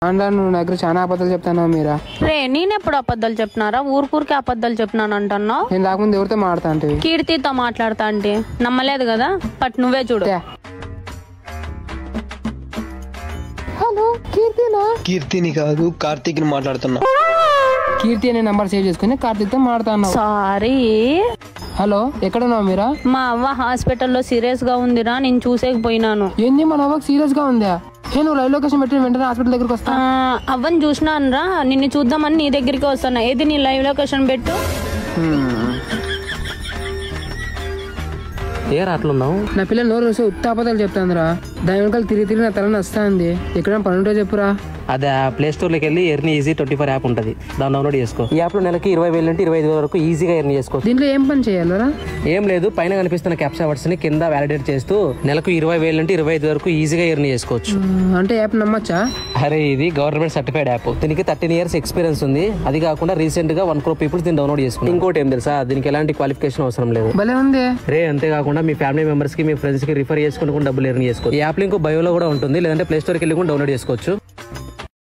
నువ్వు దగ్గర చాలా అబద్ధాలు చెప్తాను మీరా. రే నేనెప్పుడు అబద్ధాలు చెప్పినారా? ఊరికే అబద్ధాలు చెప్పినాను అంటున్నావు. నేను రాకముందు ఎవరితో మాట్లాడతా అంటే? కీర్తితో మాట్లాడతా అంటే నమ్మలేదు కదా. బట్ నువ్వే చూడు. హలో కీర్తినా? కీర్తిని కాదు కార్తీక్ ని మాట్లాడుతున్నా. కీర్తి అనే నంబర్ సేవ్ చేసుకుని కార్తీక్ తో మాట్లాడుతున్నావు. సారీ. హలో ఎక్కడున్నావు మీరా? మా అవ్వ హాస్పిటల్లో సీరియస్ గా ఉందిరా, నేను చూసేకపోయినాను. ఏంది మన అవ్వకు సీరియస్ గా ఉందా? నేను లైవ్ లొకేషన్ పెట్టిన వెంటనే హాస్పిటల్ దగ్గరకు వస్తా. అవ్వని చూసినాను రా, నిన్ను చూద్దామని నీ దగ్గరికి వస్తాను. ఏది నీ లైవ్ లొకేషన్ పెట్టు. ఏ రాట్లున్నావు? నా పిల్ల నోరు చూసి ఉత్తాపదాలు చెప్తాందిరా. దాని వెనకాల తిరిగి నా తల నస్తాంది. ఎక్కడైనా పని ఉంటో చెప్పురా. అదే ప్లే స్టోర్ లోకి వెళ్ళి ఎర్నీ ఈజీ 24 యాప్ ఉంటుంది, దాన్ని డౌన్లోడ్ చేసుకో. ఈ యాప్ లో నెలకి 20,000 నుండి 25,000 వరకు ఈజీగా ఎర్న్ చేసుకో. దీంట్లో ఏం పని చేయాలరా? ఏం లేదు, పైన కనిపిస్తున్న క్యాప్చా వర్డ్స్ ని కింద వ్యాలిడేట్ చేస్తూ నెలకు 20,000 నుండి 25,000 వరకు ఈజీగా ఎర్న్ చేసుకోవచ్చు. అంటే యాప్ నమ్మచ్చా? అరే ఇది గవర్నమెంట్ సర్టిఫైడ్ యాప్. దీనికి 13 years ఎక్స్పీరియన్స్ ఉంది. అది కాకుండా రీసెంట్ గా 1 crore పీపుల్స్ దీన్ని డౌన్లోడ్ చేసుకున్నారు. ఇంకోటి ఏం తెలుసా, దీనికి ఎలాంటి క్వాలిఫికేషన్ అవసరం లేదు. భలే ఉంది రే. అంతేకాకుండా మీ ఫ్యామిలీ మెంబర్స్ కి మీ ఫ్రెండ్స్ కి రిఫర్ చేసుకుని డబ్బులు ఎర్న్ చేసుకోవచ్చు. ఈ యాప్ లింక్ బయోలో కూడా ఉంటుంది, లేదంటే ప్లే స్టోర్ కి వెళ్ళి కూడా డౌన్లోడ్ చేసుకోవచ్చు.